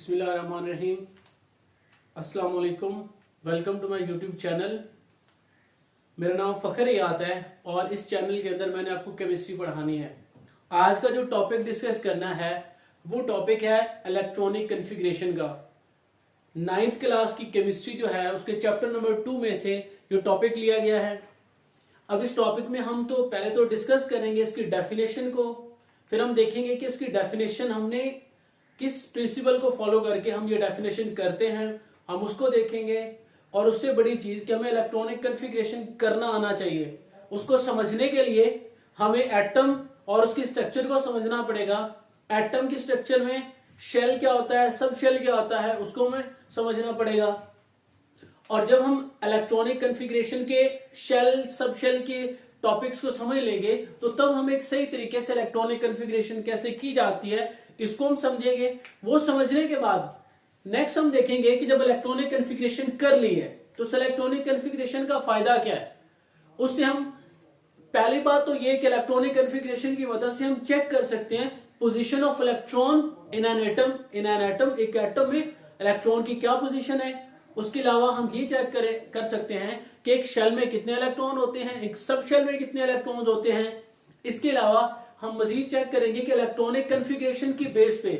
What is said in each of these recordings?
बिस्मिल्लाहिर्रहमानिर्रहीम। अस्सलाम वालेकुम। Welcome to my YouTube channel. मेरा नाम फ़खर याद है और इस चैनल के अंदर मैंने आपको केमिस्ट्री पढ़ानी है। आज का जो टॉपिक डिस्कस करना है वो टॉपिक है इलेक्ट्रॉनिक कॉन्फ़िगरेशन का। 9th क्लास की केमिस्ट्री जो है उसके चैप्टर नंबर 2 में से ये टॉपिक लिया गया है। अब इस टॉपिक में हम तो पहले तो डिस्कस करेंगे इसकी डेफिनेशन को, फिर हम देखेंगे कि इसकी डेफिनेशन हमने किस प्रिंसिपल को फॉलो करके हम ये डेफिनेशन करते हैं, हम उसको देखेंगे। और उससे बड़ी चीज कि हमें इलेक्ट्रॉनिक कॉन्फ़िगरेशन करना आना चाहिए। उसको समझने के लिए हमें एटम और उसकी स्ट्रक्चर को समझना पड़ेगा। एटम की स्ट्रक्चर में शेल क्या होता है, सब शेल क्या होता है, उसको हमें समझना पड़ेगा। और जब हम इलेक्ट्रॉनिक कॉन्फ़िगरेशन के शेल सब शेल के टॉपिक्स को समझ लेंगे तो तब हम एक सही तरीके से इलेक्ट्रॉनिक कॉन्फ़िगरेशन कैसे की जाती है इसको हम समझेंगे। वो समझने के बाद नेक्स्ट हम देखेंगे कि जब इलेक्ट्रॉनिक कॉन्फ़िगरेशन कर ली है तो उस इलेक्ट्रॉनिक कॉन्फ़िगरेशन का फायदा क्या है। उससे हम पहली बात तो ये कि इलेक्ट्रॉनिक कॉन्फ़िगरेशन की मदद से हम चेक कर सकते हैं position of electron in an atom. एक एटम में इलेक्ट्रॉन की क्या पोजीशन है। उसके अलावा हम ये चेक कर सकते हैं कि एक शेल में कितने इलेक्ट्रॉन होते हैं, एक सब शेल में कितने इलेक्ट्रॉन्स होते हैं। इसके अलावा हम मजीद चेक करेंगे कि इलेक्ट्रॉनिक कॉन्फ़िगरेशन की बेस पे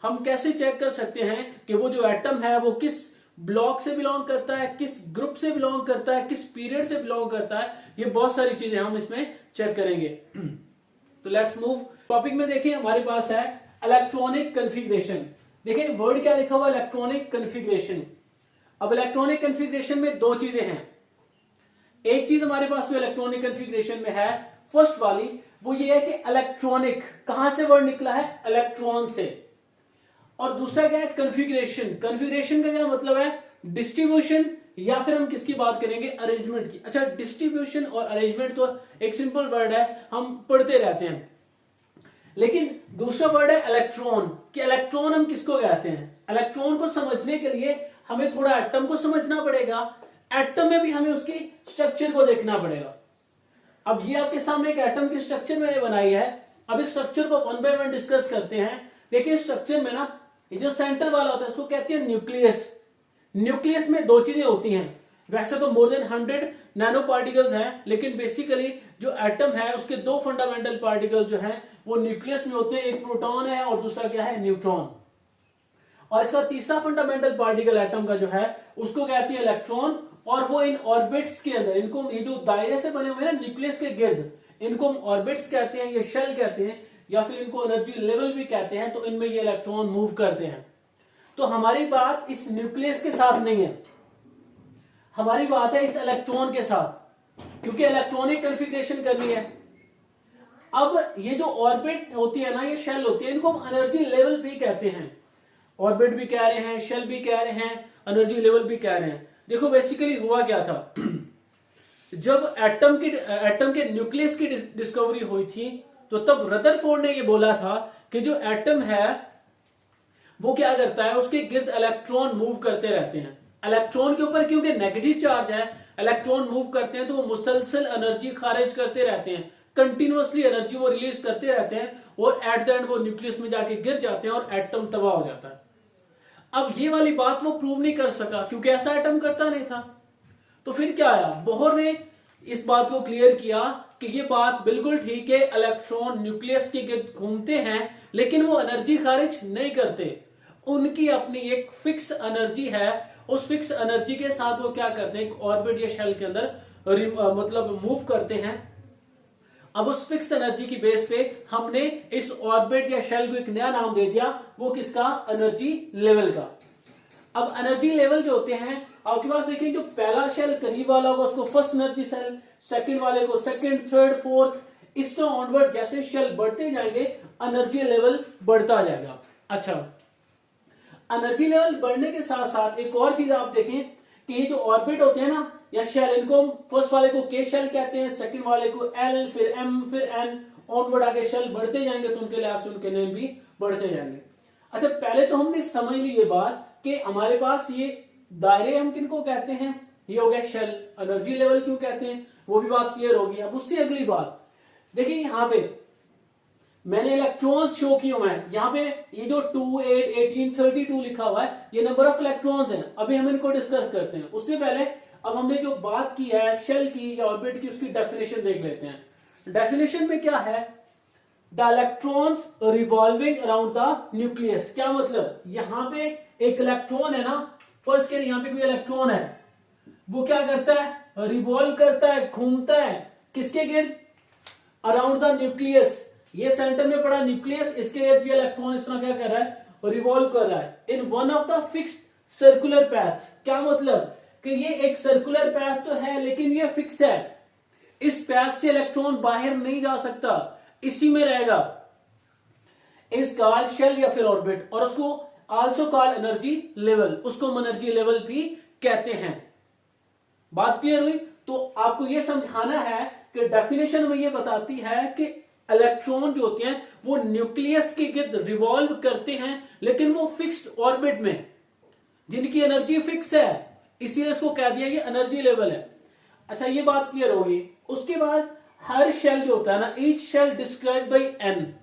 हम कैसे चेक कर सकते हैं कि वो जो एटम है वो किस ब्लॉक से बिलोंग करता है, किस ग्रुप से बिलोंग करता है, किस पीरियड से बिलोंग करता है। ये बहुत सारी चीजें हम इसमें चेक करेंगे। तो लेट्स मूव टॉपिक में। देखिए हमारे पास है इलेक्ट्रॉनिक कॉन्फ़िगरेशन। देखिए वर्ड क्या लिखा हुआ, इलेक्ट्रॉनिक कॉन्फ़िगरेशन। अब इलेक्ट्रॉनिक कॉन्फ़िगरेशन में दो चीजें हैं। एक चीज हमारे पास जो इलेक्ट्रॉनिक कॉन्फ़िगरेशन में है फर्स्ट वाली वो ये है कि इलेक्ट्रॉनिक कहां से वर्ड निकला है, इलेक्ट्रॉन से। और दूसरा क्या है, कॉन्फ़िगरेशन। कॉन्फ़िगरेशन का क्या मतलब है, डिस्ट्रीब्यूशन या फिर हम किसकी बात करेंगे, अरेंजमेंट की। अच्छा डिस्ट्रीब्यूशन और अरेंजमेंट तो एक सिंपल वर्ड है, हम पढ़ते रहते हैं। लेकिन दूसरा वर्ड है इलेक्ट्रॉन। कि इलेक्ट्रॉन हम किसको कहते हैं। इलेक्ट्रॉन को समझने के लिए हमें थोड़ा एटम को समझना पड़ेगा। एटम में भी हमें उसकी स्ट्रक्चर को देखना पड़ेगा। अब ये आपके सामने एक एटम की स्ट्रक्चर मैंने बनाई है। अब इस स्ट्रक्चर को वन बाय वन डिस्कस करते हैं। देखिए स्ट्रक्चर में ना ये जो सेंटर वाला होता है इसको कहते हैं न्यूक्लियस। न्यूक्लियस में दो चीजें होती हैं। वैसे तो मोर देन 100 नैनो पार्टिकल्स हैं, लेकिन बेसिकली जो एटम है उसके दो फंडामेंटल पार्टिकल्स जो हैं वो न्यूक्लियस में होते हैं। एक प्रोटॉन है और दूसरा क्या है, न्यूट्रॉन। और इसका तीसरा फंडामेंटल पार्टिकल एटम का जो है उसको कहते हैं इलेक्ट्रॉन। और वो इन ऑर्बिट्स के अंदर, इनको ये जो दायरे से बने हुए हैं न्यूक्लियस के गिर्द, इनको हम ऑर्बिट्स कहते हैं, ये शेल कहते हैं, या फिर इनको एनर्जी लेवल भी कहते हैं। तो इनमें ये इलेक्ट्रॉन मूव करते हैं। तो हमारी बात इस न्यूक्लियस के साथ नहीं है, हमारी बात है इस इलेक्ट्रॉन के साथ, क्योंकि इलेक्ट्रॉनिक कॉन्फ़िगरेशन करनी है। अब ये जो ऑर्बिट होती है ना, ये शेल होती है, इनको हम एनर्जी लेवल भी कहते हैं। ऑर्बिट भी कह रहे हैं, शेल भी कह रहे हैं, एनर्जी लेवल भी कह रहे हैं। देखो बेसिकली हुआ क्या था जब एटम के न्यूक्लियस की डिस्कवरी हुई थी तो तब रदरफोर्ड ने ये बोला था कि जो एटम है वो क्या करता है, उसके गिर्द इलेक्ट्रॉन मूव करते रहते हैं। इलेक्ट्रॉन के ऊपर क्योंकि नेगेटिव चार्ज है, इलेक्ट्रॉन मूव करते हैं तो वो मुसलसल एनर्जी खारिज करते रहते हैं, कंटिन्यूअसली एनर्जी वो रिलीज करते रहते हैं और एट द एंड वो न्यूक्लियस में जाके गिर जाते हैं और एटम तबाह हो जाता है। अब ये वाली बात वो प्रूव नहीं कर सका क्योंकि ऐसा एटम करता नहीं था। तो फिर क्या आया, बोहर ने इस बात को क्लियर किया कि ये बात बिल्कुल ठीक है, इलेक्ट्रॉन न्यूक्लियस के गिर्द घूमते हैं लेकिन वो एनर्जी खारिज नहीं करते। उनकी अपनी एक फिक्स एनर्जी है, उस फिक्स एनर्जी के साथ वो क्या करते हैं, एक ऑर्बिट या शेल के अंदर मतलब मूव करते हैं। अब उस फिक्स एनर्जी की बेस पे हमने इस ऑर्बिट या शेल को एक नया नाम दे दिया, वो किसका, एनर्जी लेवल का। अब एनर्जी लेवल जो होते हैं आपके पास, देखिए जो पहला शेल करीब वाला होगा उसको फर्स्ट एनर्जी सेल, सेकंड वाले को सेकंड, थर्ड, फोर्थ, इस तरह ऑनवर्ड जैसे शेल बढ़ते जाएंगे एनर्जी लेवल बढ़ता जाएगा। अच्छा एनर्जी लेवल बढ़ने के साथ साथ एक और चीज आप देखें कि ये जो ऑर्बिट होते हैं ना या शेल, इनको फर्स्ट वाले को के शेल कहते हैं, सेकंड वाले को एल, फिर एम, फिर एन, ऑनवर्ड आगे शेल बढ़ते जाएंगे तो उनके लिहाज से उनके नेम भी बढ़ते जाएंगे। अच्छा पहले तो हमने समझ ली ये बात कि हमारे पास ये दायरे हम किनको कहते हैं, ये हो गया शेल। एनर्जी लेवल क्यों कहते हैं वो भी बात क्लियर होगी। अब उससे अगली बात देखिए यहाँ पे मैंने इलेक्ट्रॉन्स शो किए हुए हैं यहाँ पे, ये जो 2, 8, 18, 32 लिखा हुआ है, ये नंबर ऑफ इलेक्ट्रॉन्स हैं। अभी हम इनको डिस्कस करते हैं। उससे पहले अब हमने जो बात की है शेल की या ऑर्बिट की, उसकी डेफिनेशन देख लेते हैं। डेफिनेशन में क्या है, the electrons revolving around the nucleus. क्या मतलब, यहां पे एक इलेक्ट्रॉन है ना, फर्स्ट के यहां पे कोई इलेक्ट्रॉन है, वो क्या करता है, रिवॉल्व करता है, घूमता है किसके गिर्द, अराउंड द न्यूक्लियस। ये सेंटर में पड़ा न्यूक्लियस, इसके गिर्द ये इलेक्ट्रॉन इस तरह क्या कर रहा है, रिवॉल्व कर रहा है in one of the fixed circular path. क्या मतलब कि ये एक सर्कुलर पैथ तो है लेकिन ये फिक्स है, इस पैथ से इलेक्ट्रॉन बाहर नहीं जा सकता, इसी में रहेगा। इस कॉल्ड शेल या फिर ऑर्बिट, और उसको आल्सो कॉल्ड एनर्जी लेवल, उसको एनर्जी लेवल भी कहते हैं। बात क्लियर हुई। तो आपको यह समझाना है कि डेफिनेशन में यह बताती है कि इलेक्ट्रॉन जो होते हैं वो न्यूक्लियस के गिर्द रिवॉल्व करते हैं, लेकिन वो फिक्स्ड ऑर्बिट में, जिनकी एनर्जी फिक्स है, इसीलिए इसको कह दिया कि एनर्जी लेवल है। अच्छा, ये बात क्लियर होगी। उसके बाद हर शेल जो होता है ना, each shell describe by n.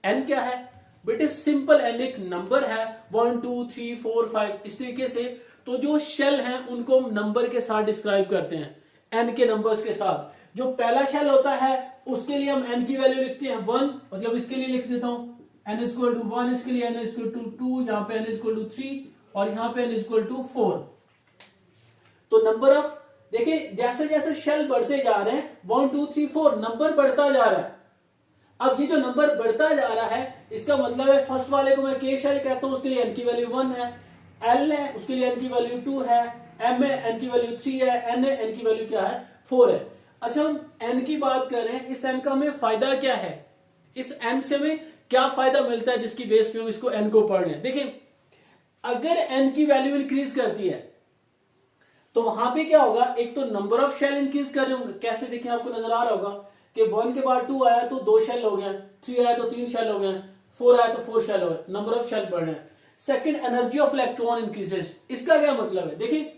N क्या है बेटे, सिंपल एन एक नंबर है, 1, 2, 3, 4, 5 इस तरीके से। तो जो शेल हैं उनको हम नंबर के साथ डिस्क्राइब करते हैं, एन के नंबर्स के साथ। जो पहला शेल होता है उसके लिए हम एन की वैल्यू लिखते हैं 1, मतलब इसके लिए लिख देता हूं एन इक्वल टू 1, इसके लिए एन इक्वल टू 2, यहाँ पे एन इक्वल टू 3 और यहाँ पे एन इक्वल टू 4। तो नंबर ऑफ, देखिए जैसे जैसे शेल बढ़ते जा रहे हैं 1, 2, 3, 4 नंबर बढ़ता जा रहा है। अब ये जो नंबर बढ़ता जा रहा है, इसका मतलब है फर्स्ट वाले को मैं के शेल कहता हूं, उसके लिए एन की वैल्यू 1 है, एल है उसके लिए एन की वैल्यू 2 है, एम है एन की वैल्यू 3 है, एन है एन की वैल्यू क्या है 4 है। अच्छा, हम एन की बात कर रहे हैं, इस एन का हमें फायदा क्या है, इस एन से हमें क्या फायदा मिलता है जिसकी बेस पे हम इसको एन को पढ़ रहे हैं। देखिए अगर एन की वैल्यू इंक्रीज करती है तो वहां पे क्या होगा, एक तो नंबर ऑफ शेल इंक्रीज कर रहे होंगे। कैसे, देखिए आपको नजर आ रहा होगा कि 1 के बाद 2 आया तो 2 शेल हो गया, 3 आया तो 3 शेल हो गए, 4 आया तो 4 शेल हो गए, नंबर ऑफ शेल बढ़ रहे हैं। Second, energy of electron increases. इसका क्या मतलब है, देखिए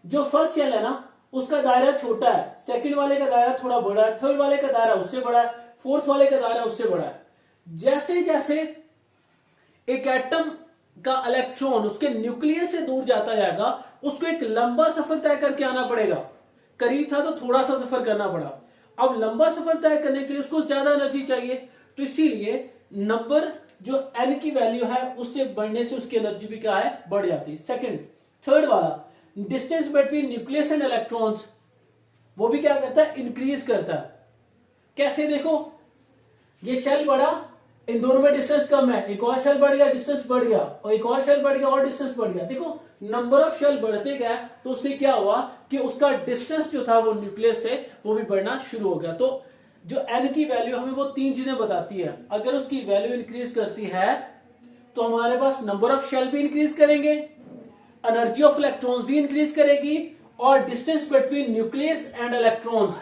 जो फर्स्ट शेल है ना उसका दायरा छोटा है, सेकंड वाले का दायरा थोड़ा बड़ा है, थर्ड वाले का दायरा उससे बड़ा है, फोर्थ वाले का दायरा उससे बड़ा है। जैसे जैसे एक एटम का इलेक्ट्रॉन उसके न्यूक्लियस से दूर जाता जाएगा, उसको एक लंबा सफर तय करके आना पड़ेगा। करीब था तो थोड़ा सा सफर करना पड़ा, अब लंबा सफर तय करने के लिए उसको ज्यादा एनर्जी चाहिए, तो इसीलिए नंबर जो एन की वैल्यू है उससे बढ़ने से उसकी एनर्जी भी क्या है, बढ़ जाती है। सेकंड, थर्ड वाला distance between nucleus and electrons, वो भी क्या करता है, इंक्रीज करता है। कैसे, देखो ये शेल बढ़ा, इन दोनों में डिस्टेंस कम है, एक और शेल बढ़ गया डिस्टेंस बढ़ गया, और एक और शेल बढ़ गया और डिस्टेंस बढ़ गया। देखो नंबर ऑफ शेल बढ़ते गए तो उससे क्या हुआ कि उसका डिस्टेंस जो था वो न्यूक्लियस से वो भी बढ़ना शुरू हो गया। तो जो एन की वैल्यू हमें वो 3 चीजें बताती है। अगर उसकी वैल्यू इंक्रीज करती है तो हमारे पास नंबर ऑफ शेल भी इंक्रीज करेंगे, एनर्जी ऑफ इलेक्ट्रॉन्स भी इंक्रीज करेगी, और distance between nucleus and electrons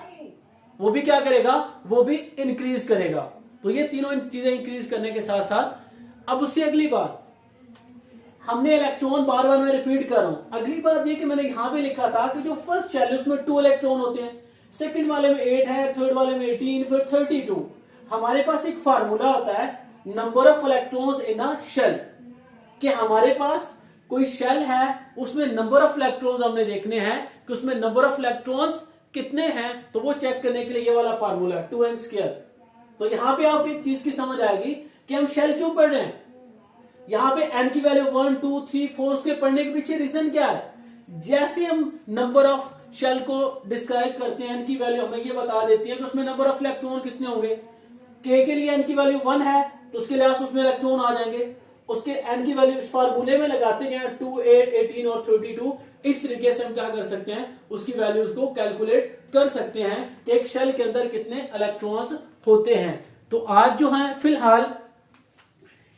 वो भी क्या करेगा, वो भी इंक्रीज करेगा। तो ये तीनों चीजें इंक्रीज करने के साथ साथ, अब उससे अगली बात, हमने इलेक्ट्रॉन बार बार मैं रिपीट कर रहा हूं, अगली बात ये कि मैंने यहां पे लिखा था कि जो फर्स्ट शेल है उसमें 2 इलेक्ट्रॉन होते हैं, सेकंड वाले में 8 है, थर्ड वाले में 18, फिर 32। हमारे पास एक फार्मूला होता है number of electrons in a shell, कि हमारे पास कोई शेल है उसमें नंबर ऑफ इलेक्ट्रॉन्स हमने देखने हैं कि उसमें नंबर ऑफ इलेक्ट्रॉन्स कितने हैं, तो वो चेक करने के लिए ये वाला फार्मूला 2n²। तो यहां पे आपको एक चीज की समझ आएगी कि हम शेल क्यों पढ़ रहे हैं। यहां पे n की वैल्यू 1, 2, 3, 4 के पढ़ने के पीछे रीजन क्या है, जैसे हम नंबर ऑफ शेल को डिस्क्राइब करते हैं, n की वैल्यू हमें ये बता देती है कि उसमें नंबर ऑफ इलेक्ट्रॉन कितने होंगे। k के लिए n की वैल्यू 1 है तो उसके लिए उसमें इलेक्ट्रॉन आ जाएंगे, उसके n की वैल्यू इस फार्मूले में लगाते हैं 2, 8, 18 और 32। इस तरीके से हम क्या कर सकते हैं, उसकी वैल्यूज को कैलकुलेट कर सकते हैं कि एक शेल के अंदर कितने इलेक्ट्रॉन्स होते हैं। तो आज जो है फिलहाल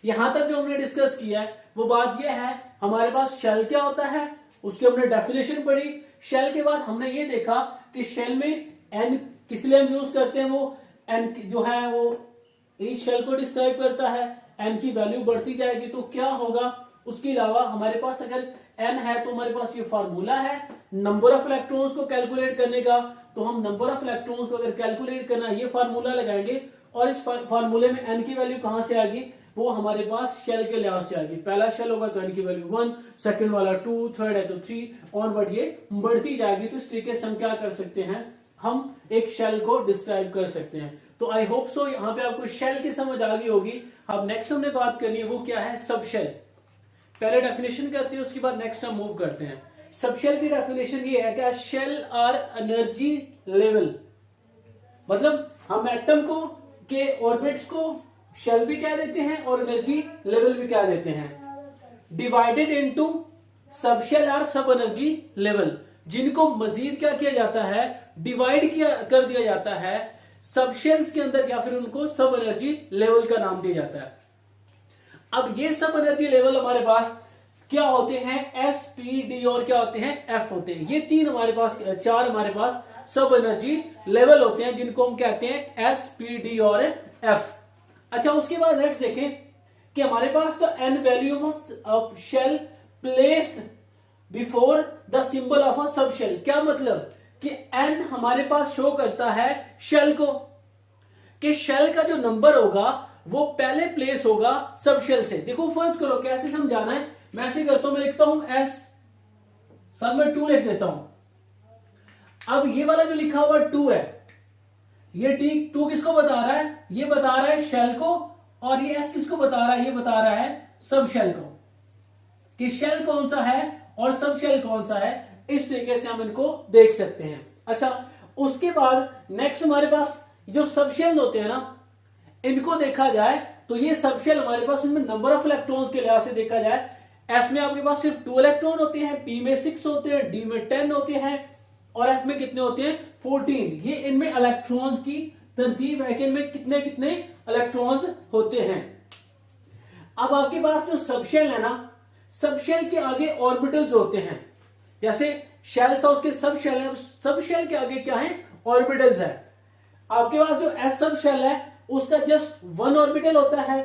यहां तक जो हमने डिस्कस किया है वो बात यह है, हमारे पास शेल क्या होता है उसकी हमने डेफिनेशन पढ़ी। शेल के बाद हमने ये देखा कि शेल में एन किस लिए हम यूज करते हैं, वो एन जो है वो ईच शेल को डिस्क्राइब करता है, एन की वैल्यू बढ़ती जाएगी तो क्या होगा। उसके अलावा हमारे पास अगर एन है तो हमारे पास ये फार्मूला है नंबर ऑफ इलेक्ट्रॉन्स को कैलकुलेट करने का, तो हम नंबर ऑफ इलेक्ट्रॉन्स को अगर कैलकुलेट करना ये फार्मूला लगाएंगे और इस फार्मूले में n की वैल्यू कहां से आएगी, वो हमारे पास शेल के लिहाज से आएगी। पहला शेल होगा तो n की वैल्यू 1, सेकंड वाला 2, थर्ड है तो 3 ऑनवर्ड ये बढ़ती जाएगी। तो इस तरीके से हम क्या कर सकते हैं, हम एक शेल को डिस्क्राइब कर सकते हैं। तो आई होप सो यहाँ पे आपको शेल की समझ आ गई होगी। अब नेक्स्ट हमने बात करनी है वो क्या है, सब शेल। पहले डेफिनेशन करते हैं, उसके बाद नेक्स्ट हम मूव करते हैं। सब शेल की डेफिनेशन ये है कि शेल आर एनर्जी लेवल, मतलब हम एटम को के ऑर्बिट्स को शेल भी कह देते हैं और एनर्जी लेवल भी कह देते हैं। Divided into sub shell or sub energy level, जिनको मजीद क्या किया जाता है, डिवाइड किया कर दिया जाता है सब शेल्स के अंदर, या फिर उनको सब एनर्जी लेवल का नाम दिया जाता है। अब ये सब एनर्जी लेवल हमारे पास क्या होते हैं, एस, पी, डी और क्या होते हैं, एफ होते हैं। ये तीन हमारे पास, चार हमारे पास सब एनर्जी लेवल होते हैं, जिनको हम कहते हैं एस, पी, डी और एफ। अच्छा, उसके बाद नेक्स्ट देखें कि हमारे पास तो n value of shell placed before the symbol of a sub shell. क्या मतलब कि एन हमारे पास शो करता है शेल को, कि शेल का जो नंबर होगा वो पहले प्लेस होगा सब शेल से। देखो फर्ज करो कैसे समझाना है, मैं ऐसे करता हूं, मैं लिखता हूं एस, सर मैं 2 लिख देता हूं। अब ये वाला जो लिखा हुआ 2 है, ये टी 2 किसको बता रहा है, ये बता रहा है शेल को, और ये एस किसको बता रहा है, ये बता रहा है सब शेल को, कि शेल कौन सा है और सब शेल कौन सा है। इस तरीके से हम इनको देख सकते हैं। अच्छा, उसके बाद नेक्स्ट हमारे पास जो सब शेल होते हैं ना, इनको देखा जाए तो ये सब शेल हमारे पास, इनमें नंबर ऑफ इलेक्ट्रॉन्स के लिहाज से देखा जाए, एस में आपके पास सिर्फ 2 इलेक्ट्रॉन होते हैं, पी में 6 होते हैं, डी में 10 होते हैं और एफ में कितने होते हैं, 14। ये इनमें इलेक्ट्रॉन्स की तरतीब है कि इनमें कितने कितने इलेक्ट्रॉन्स होते हैं। अब आपके पास जो सब शेल है ना, सब शेल के आगे ऑर्बिटल्स होते हैं। जैसे शेल था, उसके सब शेल है, सब शेल के आगे क्या है, ऑर्बिटल्स है। आपके पास जो एस सब शेल है उसका जस्ट 1 ऑर्बिटल होता है,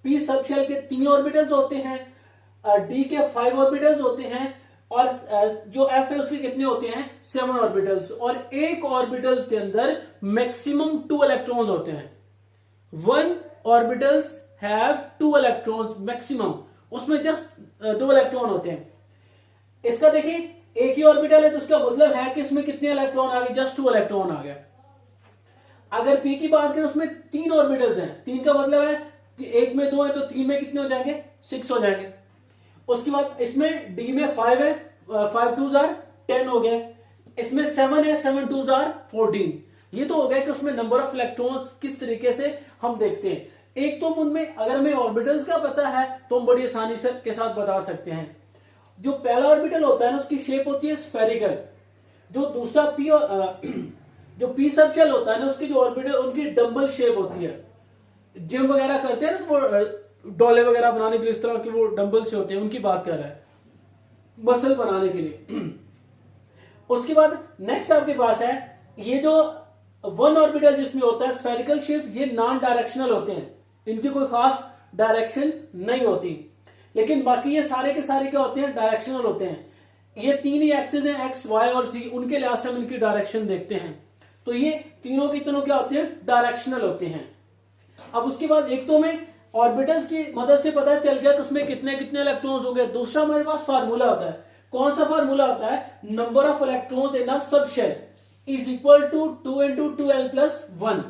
पी सब शेल के 3 ऑर्बिटल्स होते हैं, डी के 5 ऑर्बिटल्स होते हैं, और जो एफ है उसके कितने होते हैं, 7 ऑर्बिटल्स। और एक ऑर्बिटल्स के अंदर मैक्सिमम 2 इलेक्ट्रॉन्स होते हैं। 1 ऑर्बिटल्स हैव 2 इलेक्ट्रॉन्स मैक्सिमम, उसमें जस्ट 2 इलेक्ट्रॉन होते हैं। इसका देखिए एक ही ऑर्बिटल है तो उसका मतलब है कि इसमें कितने इलेक्ट्रॉन आ गए, जस्ट 2 इलेक्ट्रॉन आ गया। अगर पी की बात करें उसमें 3 ऑर्बिटल्स हैं, 3 का मतलब है एक में 2 है तो 3 में कितने हो जाएंगे, 6 हो जाएंगे। उसके बाद इसमें डी में 5 है, 5 2 जार 10 हो गया। इसमें 7 है, 7 2 जार 14। ये तो हो गया कि उसमें नंबर ऑफ इलेक्ट्रॉन्स किस तरीके से हम देखते हैं। एक तो उनमें अगर हमें ऑर्बिटल्स का पता है तो हम बड़ी आसानी से के साथ बता सकते हैं। जो पहला ऑर्बिटल होता है ना, उसकी शेप होती है स्फेरिकल। जो दूसरा पी जो पी सब शेल होता है ना, उसकी जो ऑर्बिटल उनकी डंबल शेप होती है। जिम वगैरह करते हैं ना तो वो डोले वगैरह बनाने के लिए इस तरह के वो डंबल से होते हैं, उनकी बात कर रहा है, मसल बनाने के लिए। उसके बाद नेक्स्ट आपके पास है ये जो 1 ऑर्बिटल जिसमें होता है स्फेरिकल शेप, ये नॉन डायरेक्शनल होते हैं, इनकी कोई खास डायरेक्शन नहीं होती। लेकिन बाकी ये सारे के सारे क्या होते हैं, डायरेक्शनल होते हैं। ये 3 ही एक्सिस हैं, एक्स, वाई और जी, उनके लिहाज से हम इनकी डायरेक्शन देखते हैं। तो ये तीनों के तीनों क्या होते हैं, डायरेक्शनल होते हैं। अब उसके बाद एक तो हमें ऑर्बिटल्स की मदद से पता चल गया कि उसमें कितने कितने इलेक्ट्रॉन्स होंगे। दूसरा हमारे पास फार्मूला होता है। कौन सा फार्मूला होता है, number of electrons in a sub shell is equal to 2 into 2l plus 1।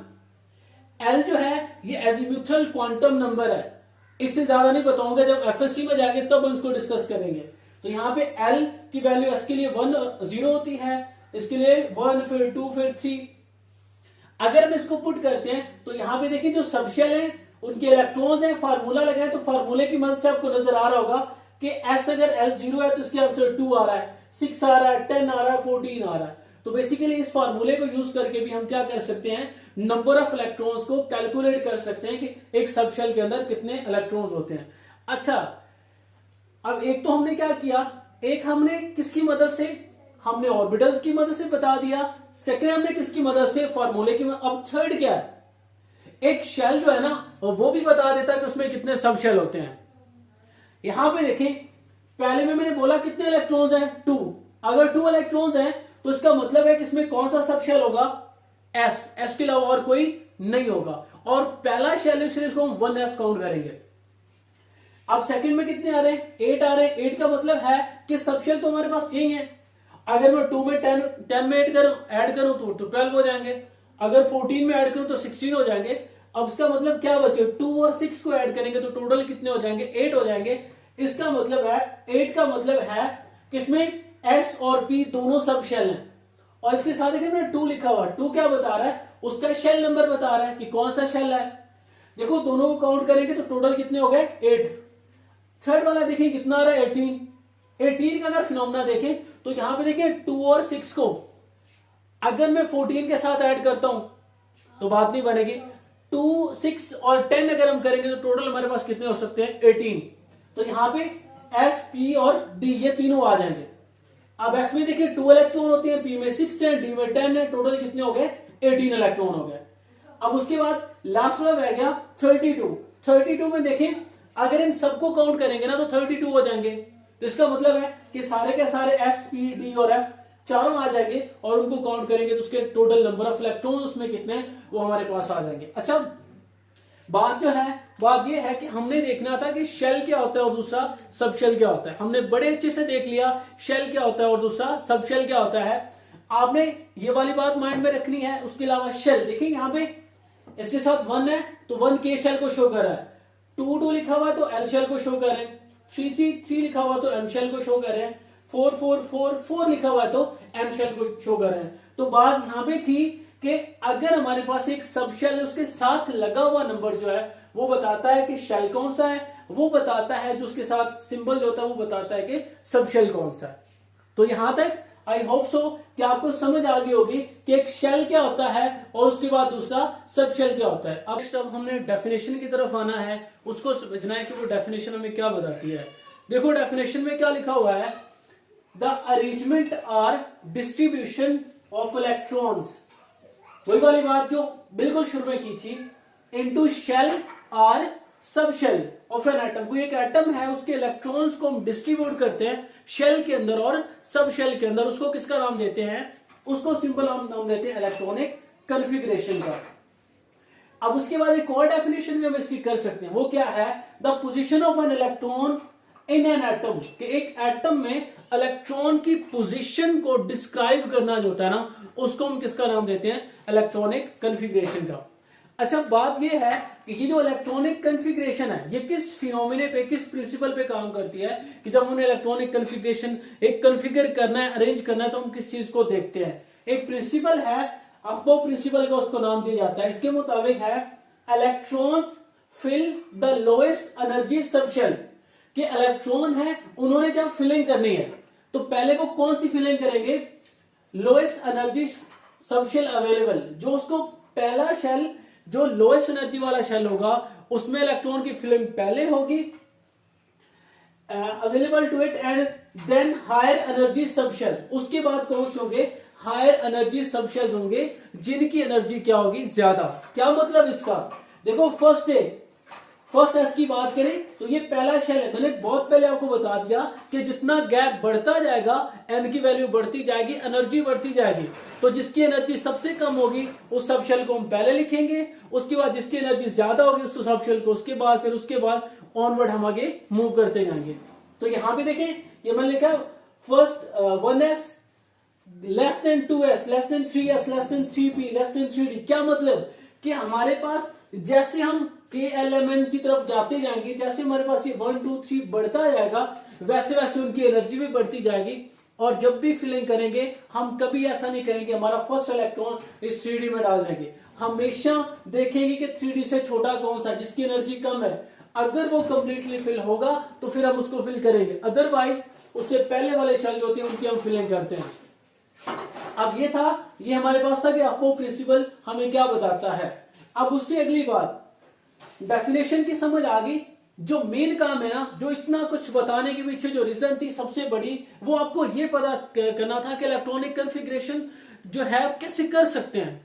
L जो है ये एजीम्यूथल क्वांटम नंबर है, इससे ज्यादा नहीं बताऊंगा, जब एफएससी में जाएंगे तब हम इसको डिस्कस करेंगे। तो यहाँ पे एल की वैल्यू एस के लिए 1 0 होती है, इसके लिए 1 फिर 2 फिर 3। अगर हम इसको पुट करते हैं तो यहाँ पे देखिए जो सब शेल है उनके इलेक्ट्रॉन्स हैं, फार्मूला लगाए तो फार्मूले की मदद से आपको नजर आ रहा होगा कि एस अगर एल 0 है तो इसके आंसर 2 आ रहा है, 6 आ रहा है, 10 आ रहा है, 14 आ रहा है। तो बेसिकली इस फार्मूले को यूज करके भी हम क्या कर सकते हैं, नंबर ऑफ इलेक्ट्रॉन्स को कैलकुलेट कर सकते हैं कि एक सब शेल के अंदर कितने इलेक्ट्रॉन्स होते हैं। अच्छा, अब एक तो हमने क्या किया, एक हमने किसकी मदद से, हमने ऑर्बिटल्स की मदद से बता दिया। सेकेंड हमने किसकी मदद से, फार्मूले की। अब थर्ड क्या है, एक शेल जो है ना वो भी बता देता है कि उसमें कितने सब शेल होते हैं। यहां पे देखें, पहले में मैंने बोला कितने इलेक्ट्रॉन्स हैं, 2। अगर 2 इलेक्ट्रॉन्स हैं तो इसका मतलब है कि इसमें कौन सा सब शेल होगा, एस। एस के अलावा और कोई नहीं होगा। और पहला शेल है इसलिए इसको हम 1s काउंट करेंगे। अब सेकंड में कितने आ रहे हैं? 8 आ रहे हैं। 8 का मतलब है कि सब शेल तो हमारे पास यही है। अगर मैं 2 में 10 में ऐड करूं तो 12 हो जाएंगे, अगर 14 में ऐड करूं तो 16 हो जाएंगे। अब इसका मतलब क्या बचे? 2 और 6 को ऐड करेंगे तो टोटल कितने हो जाएंगे? 8 हो जाएंगे। इसका मतलब है 8 का मतलब है कि इसमें S और P दोनों सब शेल हैं। और इसके साथ देखिए मैंने 2 लिखा हुआ। 2 क्या बता रहा है? उसका शेल नंबर बता रहा है कि कौन सा शेल है। देखो दोनों को काउंट करेंगे तो टोटल कितने हो गए? 8। थर्ड वाला देखिए कितना आ रहा है? 18। 18 का अगर फिनोमेना देखें तो यहां पे देखिए 2 और 6 को अगर मैं 14 के साथ ऐड करता हूं तो बात नहीं बनेगी। 2, 6 और 10 अगर हम करेंगे तो टोटल हमारे पास कितने हो सकते हैं? 18। तो यहां पे S, P और D ये तीनों आ जाएंगे। अब S में देखिए 2 इलेक्ट्रॉन होते हैं, P में 6 है, D में 10 है, टोटल कितने हो गए? 18 इलेक्ट्रॉन हो गए। अब उसके बाद लास्ट वाला रह गया 32। 32 में देखें अगर इन सबको काउंट करेंगे ना तो 32 हो जाएंगे। तो इसका मतलब है कि सारे के सारे S, P, D और F चारों आ जाएंगे और उनको काउंट करेंगे तो उसके टोटल नंबर ऑफ इलेक्ट्रॉन उसमें कितने हैं वो हमारे पास आ जाएंगे। अच्छा बात जो है बात ये है कि हमने देखना था कि शेल क्या होता है और दूसरा सब शेल क्या होता है। हमने बड़े अच्छे से देख लिया शेल क्या होता है और दूसरा सब शेल क्या होता है। आपने ये वाली बात माइंड में रखनी है। उसके अलावा शेल देखिए यहाँ पे इसके साथ 1 है तो 1 के शेल को शो कर रहा है, 2, 2 लिखा हुआ है तो एल शेल को शो कर रहे हैं, 3, 3, 3 लिखा हुआ तो एम शेल को शो कर रहे हैं, 4, 4, 4, 4 लिखा हुआ है तो एम शेल को शो कर रहे हैं। तो बात यहां पे थी कि अगर हमारे पास एक सब शेल है उसके साथ लगा हुआ नंबर जो है वो बताता है कि शेल कौन सा है, वो बताता है जो उसके साथ सिंबल जो होता है वो बताता है कि सब शेल कौन सा है। तो यहां तक आई होप सो कि आपको समझ आ गई होगी कि एक शेल क्या होता है और उसके बाद दूसरा सब शेल क्या होता है। अब हमने डेफिनेशन की तरफ आना है, उसको समझना है कि वो डेफिनेशन हमें क्या बताती है। देखो डेफिनेशन में क्या लिखा हुआ है? The arrangement or distribution of electrons, वही वाली बात जो बिल्कुल शुरू में की थी, into shell or sub shell of an atom. कोई एक एटम है उसके इलेक्ट्रॉन्स को हम डिस्ट्रीब्यूट करते हैं शेल के अंदर और सब शेल के अंदर। उसको किसका नाम देते हैं? उसको सिंपल हम नाम देते हैं इलेक्ट्रॉनिक कन्फिग्रेशन का। अब उसके बाद एक और डेफिनेशन भी हम इसकी कर सकते हैं, वो क्या है? The position of an electron in an atom, कि एक एटम में इलेक्ट्रॉन की पोजीशन को डिस्क्राइब करना जो होता है ना उसको हम किसका नाम देते हैं? इलेक्ट्रॉनिक कन्फिग्रेशन का। अच्छा बात यह है कि ये जो इलेक्ट्रॉनिक कन्फिग्रेशन है ये किस फिनोमिने पे, किस प्रिंसिपल पे काम करती है कि जब हमने इलेक्ट्रॉनिक कन्फिग्रेशन एक कन्फिगर करना है, अरेंज करना है तो हम किस चीज को देखते हैं? एक प्रिंसिपल है, अफबो प्रिंसिपल का उसको नाम दिया जाता है। इसके मुताबिक है electrons fill the lowest energy subshell, कि इलेक्ट्रॉन है उन्होंने जब फिलिंग करनी है तो पहले को कौन सी फिलिंग करेंगे? लोएस्ट एनर्जी सबशेल अवेलेबल, जो उसको पहला शेल जो लोएस्ट एनर्जी वाला शेल होगा उसमें इलेक्ट्रॉन की फिलिंग पहले होगी available to it, and then higher energy subshell, उसके बाद कौन से होंगे? हायर एनर्जी सबशेल होंगे जिनकी एनर्जी क्या होगी? ज्यादा। क्या मतलब इसका? देखो फर्स्ट एस की बात करें तो ये पहला शेल है। मैंने बहुत पहले आपको बता दिया कि जितना गैप बढ़ता जाएगा एन की वैल्यू बढ़ती जाएगी, एनर्जी बढ़ती जाएगी। तो जिसकी एनर्जी सबसे कम होगी उस सब शेल को हम पहले लिखेंगे, उसके बाद जिसकी एनर्जी ज्यादा होगी उस सब शेल को उसके बाद, फिर उसके बाद ऑनवर्ड हम आगे मूव करते जाएंगे। तो यहां पे देखें ये मैंने लिखा first 1s less than 2s less than 3s less than 3p less than 3d। क्या मतलब कि हमारे पास जैसे हम KLMN की तरफ जाते जाएंगे, जैसे हमारे पास ये 1, 2, 3 बढ़ता जाएगा वैसे वैसे उनकी एनर्जी भी बढ़ती जाएगी। और जब भी फिलिंग करेंगे हम कभी ऐसा नहीं करेंगे हमारा फर्स्ट इलेक्ट्रॉन इस 3D में डाल देंगे। हमेशा देखेंगे कि 3D से छोटा कौन सा जिसकी एनर्जी कम है, अगर वो कंप्लीटली फिल होगा तो फिर हम उसको फिल करेंगे, अदरवाइज उससे पहले वाले शेल जो होते हैं उनकी हम फिलिंग करते हैं। अब ये हमारे पास था कि अपोलो प्रिंसिपल हमें क्या बताता है। अब उससे अगली बात डेफिनेशन की समझ आ गई। जो मेन काम है ना, जो इतना कुछ बताने के पीछे जो रीजन थी सबसे बड़ी, वो आपको ये पता करना था कि इलेक्ट्रॉनिक कन्फिग्रेशन जो है कैसे कर सकते हैं,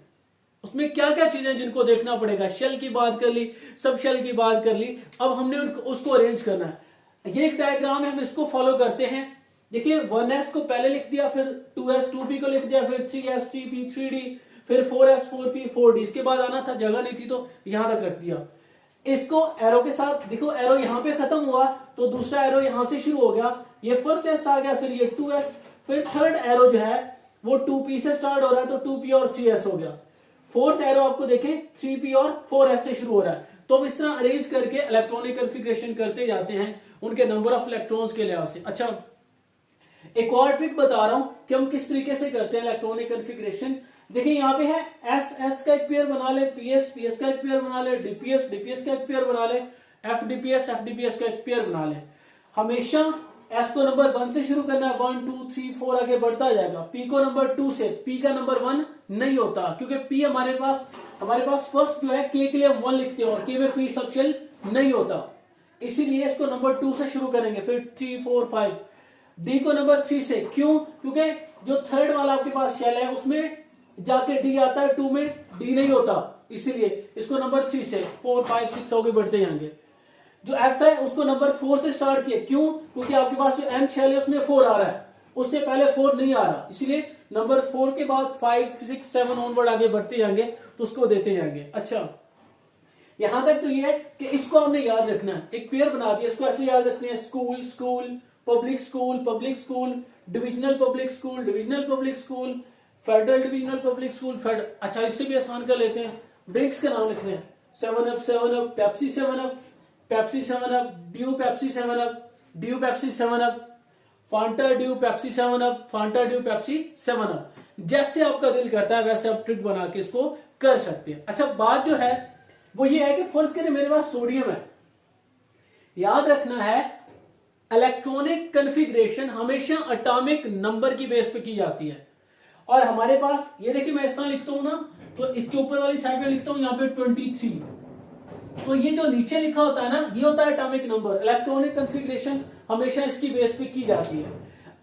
उसमें क्या क्या चीजें जिनको देखना पड़ेगा। शेल की बात कर ली, सब शेल की बात कर ली, अब हमने उसको अरेंज करना है। ये एक डायग्राम है, हम इसको फॉलो करते हैं। देखिए 1s को पहले लिख दिया, फिर 2s 2p को लिख दिया, फिर 3s 3p 3d, फिर 4s 4p 4d, इसके बाद आना था, जगह नहीं थी तो यहां तक रख दिया। इसको एरो के साथ देखो, एरो यहां पे खत्म हुआ तो दूसरा एरो यहां से शुरू हो गया, ये फर्स्ट एस आ गया, फिर ये 2s, फिर थर्ड एरो जो है वो 2p से स्टार्ट हो रहा है तो 2p और 3s हो गया। फोर्थ एरो आपको देखें 3p और 4s से शुरू हो रहा है। तो हम इस तरह अरेंज करके इलेक्ट्रॉनिक कॉन्फ़िगरेशन करते जाते हैं उनके नंबर ऑफ इलेक्ट्रॉन्स के लिहाज से। अच्छा, एक और ट्रिक बता रहा हूं कि हम किस तरीके से करते हैं इलेक्ट्रॉनिक कॉन्फ़िगरेशन। देखिए यहाँ पे है एस, एस का एक पेयर बना ले, पीएस, पीएस का एक पेयर बना ले, डीपीएस, डीपीएस का एक पेयर बना ले, एफडीपीएस, एफडीपीएस का एक पेयर बना ले। हमेशा एस को नंबर 1 से शुरू करना है, 1 2 3 4 आगे बढ़ता जाएगा। पी को नंबर 2 से, पी का नंबर 1 नहीं होता क्योंकि पी हमारे पास फर्स्ट जो है के लिए हम 1 लिखते हैं और के में पी सब शेल नहीं होता, इसीलिए इसको नंबर 2 से शुरू करेंगे, फिर 3 4 5। डी को नंबर 3 से, क्यों? क्योंकि जो थर्ड वाला आपके पास शेल है उसमें जाके डी आता है, 2 में डी नहीं होता, इसीलिए इसको नंबर 3 से 4 5 6 होके बढ़ते जाएंगे। जो एफ है उसको नंबर 4 से स्टार्ट किया, क्यों? क्योंकि आपके पास जो एन शेल है उसमें 4 आ रहा है, उससे पहले 4 नहीं आ रहा, इसलिए नंबर 4 के बाद 5 6 7 ऑनवर्ड आगे बढ़ते जाएंगे तो उसको देते जाएंगे। अच्छा, यहां तक तो ये है कि इसको हमने याद रखना है, एक पेयर बना दिया, इसको ऐसे याद रखते हैं, school school, public school public school, divisional public school divisional public school, federal divisional public school federal. अच्छा, इससे भी आसान कर लेते हैं, ड्रिंक्स के नाम लिखते हैं, 7 up, Pepsi 7 up, Pepsi 7 up, Dew Pepsi 7 up, Dew Pepsi 7 up, Fanta Dew Pepsi 7 up, Fanta Dew Pepsi 7 up. जैसे आपका दिल करता है वैसे आप ट्रिक बना के इसको कर सकते हैं। अच्छा, बात जो है वो ये है कि फर्ज करें मेरे पास सोडियम है, याद रखना है इलेक्ट्रॉनिक कॉन्फ़िगरेशन हमेशा एटॉमिक नंबर की बेस पे की जाती है। और हमारे पास ये देखिए, मैं इस तरह लिखता हूं ना, तो इसके ऊपर वाली साइड में लिखता हूं यहाँ पे 23, तो ये जो नीचे लिखा होता है ना, ये होता है एटॉमिक नंबर। इलेक्ट्रॉनिक कॉन्फ़िगरेशन हमेशा इसकी बेस पे की जाती है।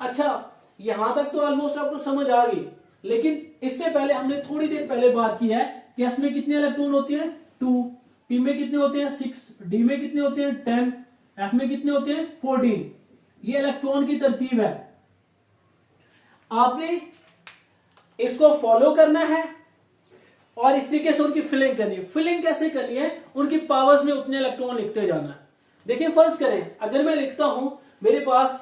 अच्छा, यहां तक तो ऑलमोस्ट आपको समझ आ गई, लेकिन इससे पहले हमने थोड़ी देर पहले बात की है कि एस में कितने इलेक्ट्रॉन होते हैं 2, पी में कितने होते हैं 6, डी में कितने होते हैं 10, एफ में कितने होते हैं 14। ये इलेक्ट्रॉन की तरतीब है, आपने इसको फॉलो करना है और इस तरीके से उनकी फिलिंग करनी है। फिलिंग कैसे करनी है? उनकी पावर्स में उतने इलेक्ट्रॉन लिखते जाना है। देखिए, फर्ज करें अगर मैं लिखता हूं मेरे पास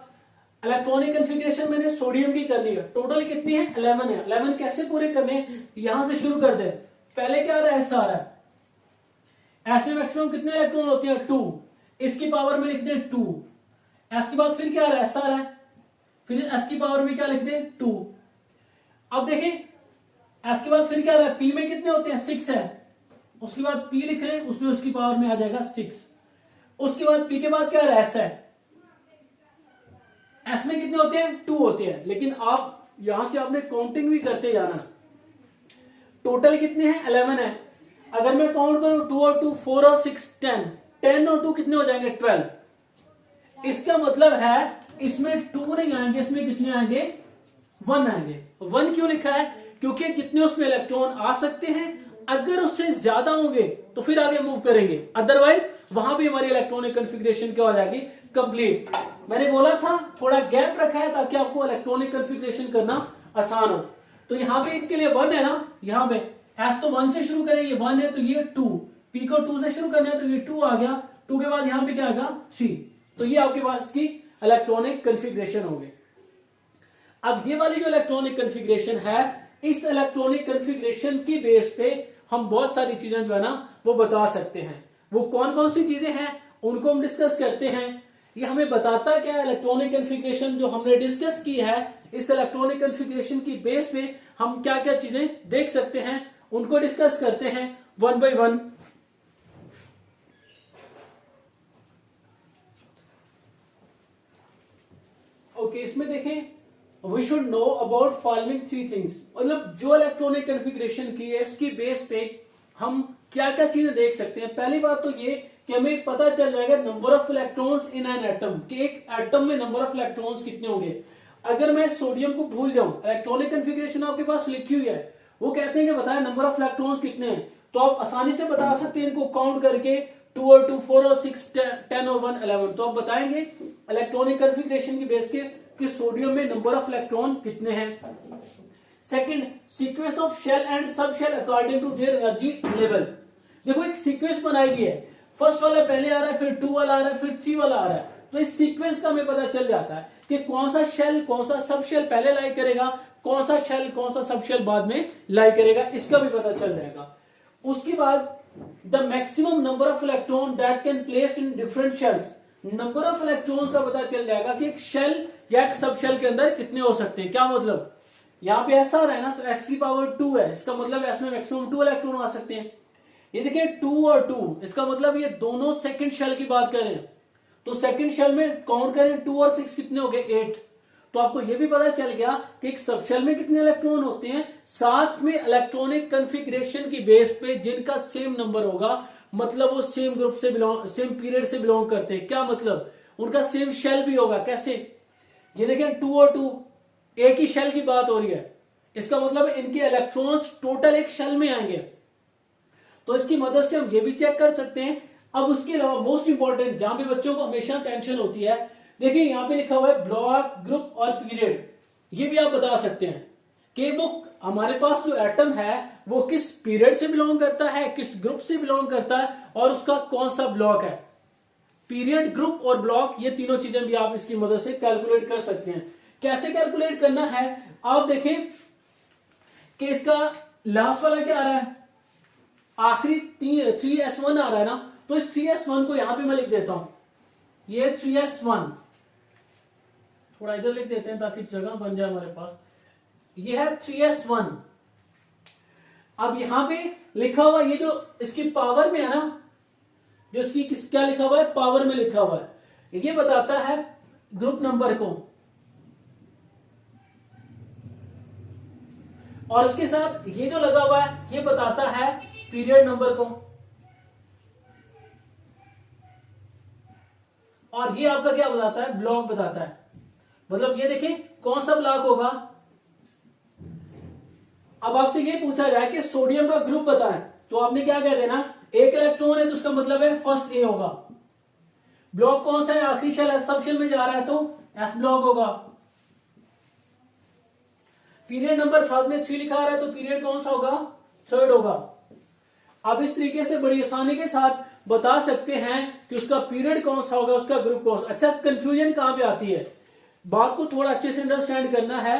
इलेक्ट्रॉनिक कॉन्फ़िगरेशन मैंने सोडियम की करनी है, टोटल कितनी है 11 है। 11 कैसे पूरे करने हैं? यहां से शुरू कर दे, पहले क्या आ रहा है एस आ रहा है, एस में मैक्सिमम कितने इलेक्ट्रॉन होते हैं 2, इसकी पावर में लिख दे 2। एस के बाद फिर क्या आ रहा है एस आ रहा है, फिर एस की पावर में क्या लिख दे 2। अब देखें एस के बाद फिर क्या आ रहा है, पी में कितने होते हैं 6 है, उसके बाद पी लिख रहे हैं, उसमें उसकी पावर में आ जाएगा 6। उसके बाद पी के बाद क्या आ रहा है एस है, एस में कितने होते हैं 2 होते हैं, लेकिन आप यहां से आपने काउंटिंग भी करते जाना। टोटल कितने हैं 11 है, अगर मैं काउंट करूं 2 और 2 4 और 6 10, 10 और 2 कितने हो जाएंगे 12। इसका मतलब है इसमें 2 नहीं आएंगे, इसमें कितने आएंगे 1 आएंगे। 1 क्यों लिखा है? क्योंकि जितने उसमें इलेक्ट्रॉन आ सकते हैं अगर उससे ज्यादा होंगे तो फिर आगे मूव करेंगे, अदरवाइज वहां भी हमारी इलेक्ट्रॉनिक कॉन्फ़िगरेशन क्या हो जाएगी कंप्लीट। मैंने बोला था थोड़ा गैप रखा है ताकि आपको इलेक्ट्रॉनिक कॉन्फ़िगरेशन करना आसान हो। तो यहां पे इसके लिए 1 है ना, यहां पे एस तो 1 से शुरू करेंगे, 1 है तो ये 2, पी को 2 से शुरू करना है तो ये 2 आ गया, 2 के बाद यहां पे क्या आएगा 3। तो ये आपके पास इसकी इलेक्ट्रॉनिक कॉन्फ़िगरेशन हो गई। अब ये वाली जो इलेक्ट्रॉनिक कॉन्फ़िगरेशन है, इस इलेक्ट्रॉनिक कॉन्फ़िगरेशन की बेस पे हम बहुत सारी चीजें जो है ना वो बता सकते हैं। वो कौन कौन सी चीजें हैं उनको हम डिस्कस करते हैं। ये हमें बताता क्या है, इलेक्ट्रॉनिक कॉन्फ़िगरेशन जो हमने डिस्कस की है, इस इलेक्ट्रॉनिक कॉन्फ़िगरेशन की बेस पे हम क्या क्या चीजें देख सकते हैं उनको डिस्कस करते हैं 1 by 1। ओके, इसमें देखें we should know about following 3 things, मतलब जो इलेक्ट्रॉनिक कॉन्फ़िगरेशन की है इसकी बेस पे हम क्या क्या चीजें देख सकते हैं। पहली बात तो ये कि हमें पता चल जाएगा number of electrons in an atom, कि एक एटम में नंबर ऑफ इलेक्ट्रॉन्स कितने होंगे। अगर मैं सोडियम को भूल जाऊं, इलेक्ट्रॉनिक कॉन्फ़िगरेशन आपके पास लिखी हुई है, वो कहते हैं कि बताएं नंबर ऑफ इलेक्ट्रॉन्स कितने हैं, तो आप आसानी से बता सकते हैं इनको काउंट करके 2 और 2 4 और 6 10 और 1 11। तो आप बताएंगे इलेक्ट्रॉनिक कॉन्फ़िगरेशन की बेस के कि सोडियम में नंबर ऑफ इलेक्ट्रॉन कितने हैं। Second, sequence of shell and sub shell according to their energy level. देखो एक सीक्वेंस बनाई गई है, फर्स्ट वाला पहले आ रहा है, फिर 2 वाला आ रहा है, फिर 3 वाला आ रहा है। तो इस सीक्वेंस का हमें पता चल जाता है कि कौन सा शेल कौन सा सब शेल पहले लाई करेगा, कौन सा शेल कौन सा सब शेल बाद में लाई करेगा, इसका भी पता चल जाएगा। उसके बाद the maximum number of electron that can placed in different shells, number of electrons का पता चल जाएगा कि एक शेल या एक सब शेल के अंदर कितने हो सकते हैं। क्या मतलब, यहां पे ऐसा रहा है ना, तो x की पावर 2 है, इसका मतलब इसमें मैक्सिमम 2 इलेक्ट्रॉन आ सकते हैं। ये देखिए 2 और 2, इसका मतलब ये दोनों सेकंड शेल की बात करें तो सेकंड शेल में काउंट करें 2 और 6 कितने हो गए, 8। तो आपको यह भी पता चल गया कि एक सब शेल में कितने इलेक्ट्रॉन होते हैं, साथ में इलेक्ट्रॉनिक कन्फिग्रेशन की बेस पे जिनका सेम नंबर होगा, मतलब वो सेम ग्रुप से बिलोंग, सेम पीरियड से बिलोंग करते हैं। क्या मतलब, उनका सेम शेल भी होगा। कैसे, ये देखें 2 और 2 एक ही शेल की बात हो रही है, इसका मतलब इनके इलेक्ट्रॉन्स टोटल एक शेल में आएंगे। तो इसकी मदद से हम ये भी चेक कर सकते हैं। अब उसके अलावा मोस्ट इंपॉर्टेंट, जहां पे बच्चों को हमेशा टेंशन होती है, देखिए यहां पे लिखा हुआ है ब्लॉक, ग्रुप और पीरियड। ये भी आप बता सकते हैं कि वो हमारे पास जो एटम है वो किस पीरियड से बिलोंग करता है, किस ग्रुप से बिलोंग करता है और उसका कौन सा ब्लॉक है। पीरियड, ग्रुप और ब्लॉक, ये तीनों चीजें भी आप इसकी मदद से कैलकुलेट कर सकते हैं। कैसे कैलकुलेट करना है, आप देखें कि इसका लास्ट वाला क्या आ रहा है, आखिरी 3s1 आ रहा है ना, तो इस 3s1 को यहां पे मैं लिख देता हूं, ये 3s1 थोड़ा इधर लिख देते हैं ताकि जगह बन जाए हमारे पास। ये है 3s1। अब यहां पे लिखा हुआ ये जो इसकी पावर में है ना, जो इसकी क्या लिखा हुआ है, पावर में लिखा हुआ है, ये बताता है ग्रुप नंबर को, और उसके साथ ये जो लगा हुआ है ये बताता है पीरियड नंबर को, और ये आपका क्या बताता है, ब्लॉक बताता है। मतलब ये देखें कौन सा ब्लॉक होगा। अब आपसे ये पूछा जाए कि सोडियम का ग्रुप बताएं, तो आपने क्या कह देना, एक इलेक्ट्रॉन है तो उसका मतलब है फर्स्ट ए होगा। ब्लॉक कौन सा है, आखिरी शेल है, सब शेल में जा रहा है तो एस ब्लॉक होगा। पीरियड नंबर साथ में 3 लिखा आ रहा है तो पीरियड कौन सा होगा, थर्ड होगा। आप इस तरीके से बड़ी आसानी के साथ बता सकते हैं कि उसका पीरियड कौन सा होगा, उसका ग्रुप कौन सा। अच्छा, कंफ्यूजन कहां पे आती है, बात को थोड़ा अच्छे से अंडरस्टैंड करना है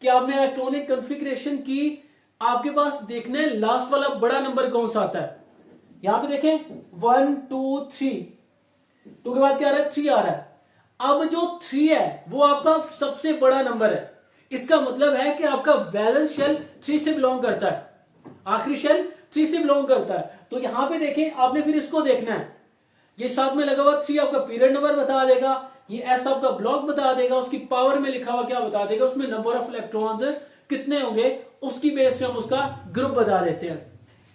कि आपने इलेक्ट्रॉनिक कॉन्फ़िगरेशन की, आपके पास देखना है लास्ट वाला बड़ा नंबर कौन सा आता है। यहां पे देखें 1 2 3, 2 के बाद क्या आ रहा है, 3 आ रहा है। अब जो 3 है वो आपका सबसे बड़ा नंबर है, इसका मतलब है कि आपका वैलेंस शेल 3 से बिलोंग करता है, आखिरी शेल 3 से बिलोंग करता है। तो यहां पे देखें आपने फिर इसको देखना है, ये साथ में लगा हुआ 3 आपका पीरियड नंबर बता देगा, ये एस आपका ब्लॉक बता देगा, उसकी पावर में लिखा हुआ क्या बता देगा, उसमें नंबर ऑफ इलेक्ट्रॉन्स कितने होंगे, उसकी बेस पे हम उसका ग्रुप बता देते हैं।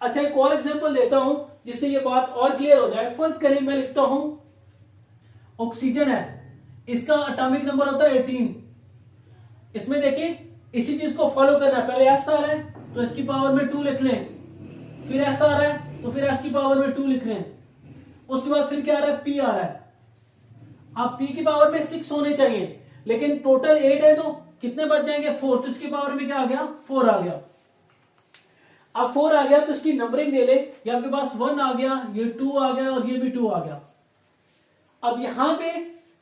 अच्छा, एक और एग्जांपल देता हूं जिससे ये बात और क्लियर हो जाए। फर्ज करें मैं लिखता हूं ऑक्सीजन है, इसका एटॉमिक नंबर होता है 18। इसमें देखिए इसी चीज को फॉलो करना है, पहले एस आ रहा है तो इसकी पावर में 2 लिख लें, फिर एस आ रहा है तो फिर एस की पावर में 2 लिख लें, उसके बाद फिर क्या आ रहा है, पी आ रहा है। अब पी की पावर में 6 होने चाहिए, लेकिन टोटल 8 है तो कितने बच जाएंगे, 4, तो इसकी पावर में क्या आ गया, 4 आ गया। अब 4 आ गया तो इसकी नंबरिंग दे ले, ये आपके पास 1 आ गया, ये 2 आ गया और ये भी 2 आ गया। अब यहां पे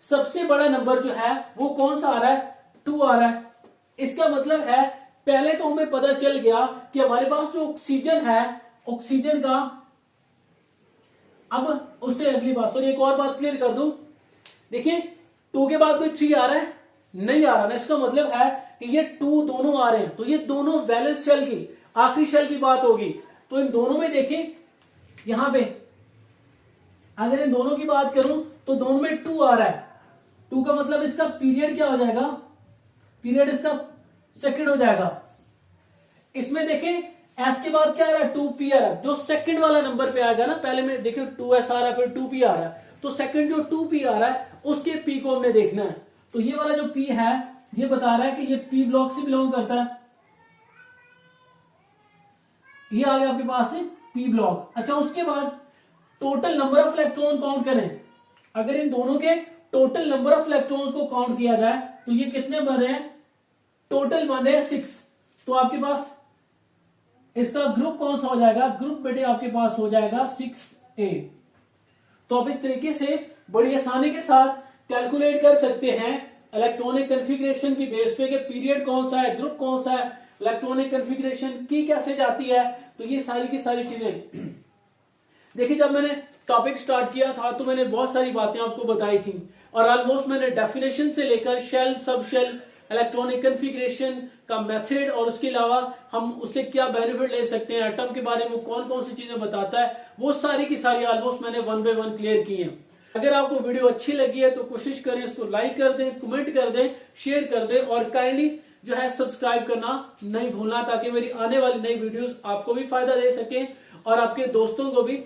सबसे बड़ा नंबर जो है वो कौन सा आ रहा है, 2 आ रहा है। इसका मतलब है पहले तो हमें पता चल गया कि हमारे पास जो ऑक्सीजन है, ऑक्सीजन का, अब उससे अगली बात, सॉरी एक और बात क्लियर कर दूं, देखिए 2 के बाद कोई 3 आ रहा है, नहीं आ रहा ना, इसका मतलब है कि ये 2 दोनों आ रहे हैं, तो ये दोनों वैलेंस शेल की आखिरी शेल की बात होगी। तो इन दोनों में देखें, यहां पे अगर इन दोनों की बात करूं तो दोनों में 2 आ रहा है, 2 का मतलब इसका पीरियड क्या हो जाएगा, पीरियड इसका सेकंड हो जाएगा। इसमें देखें एस के बाद क्या आ रहा है, 2p आ रहा है, जो सेकंड वाला नंबर पे आएगा ना, पहले में देखिए 2s आ रहा है फिर 2p आ रहा है, तो सेकंड जो 2p आ रहा है उसके p को हमने देखना है। तो ये वाला जो p है ये बता रहा है कि ये p ब्लॉक से बिलोंग करता है, ये आ गया आपके पास है p ब्लॉक। अच्छा, उसके बाद total number of electron count करें, अगर इन दोनों के टोटल नंबर ऑफ इलेक्ट्रॉन्स को काउंट किया जाए तो ये कितने बन रहे हैं, टोटल बन रहे हैं 6। तो आपके पास इसका ग्रुप कौन सा हो जाएगा, ग्रुप बेटे आपके पास हो जाएगा 6A। तो आप इस तरीके से बड़ी आसानी के साथ कैलकुलेट कर सकते हैं इलेक्ट्रॉनिक कॉन्फ़िगरेशन की बेस पे कि पीरियड कौन सा है, ग्रुप कौन सा है, इलेक्ट्रॉनिक कॉन्फ़िगरेशन की कैसे जाती है। तो ये सारी की सारी चीजें देखिए, जब मैंने टॉपिक स्टार्ट किया था तो मैंने बहुत सारी बातें आपको बताई थी और ऑलमोस्ट मैंने डेफिनेशन से लेकर shell, sub shell, electronic configuration का मेथड और उसके अलावा हम उससे क्या बेनिफिट ले सकते हैं, एटम के बारे में कौन कौन सी चीजें बताता है, वो सारी की सारी ऑलमोस्ट मैंने 1 बाय 1 क्लियर की हैं। अगर आपको वीडियो अच्छी लगी है तो कोशिश करें इसको लाइक कर दें, कमेंट कर दें, शेयर कर दें और काइंडली जो है सब्सक्राइब करना नहीं भूलना, ताकि मेरी आने वाली नई वीडियोस आपको भी फायदा दे सके और आपके दोस्तों को भी।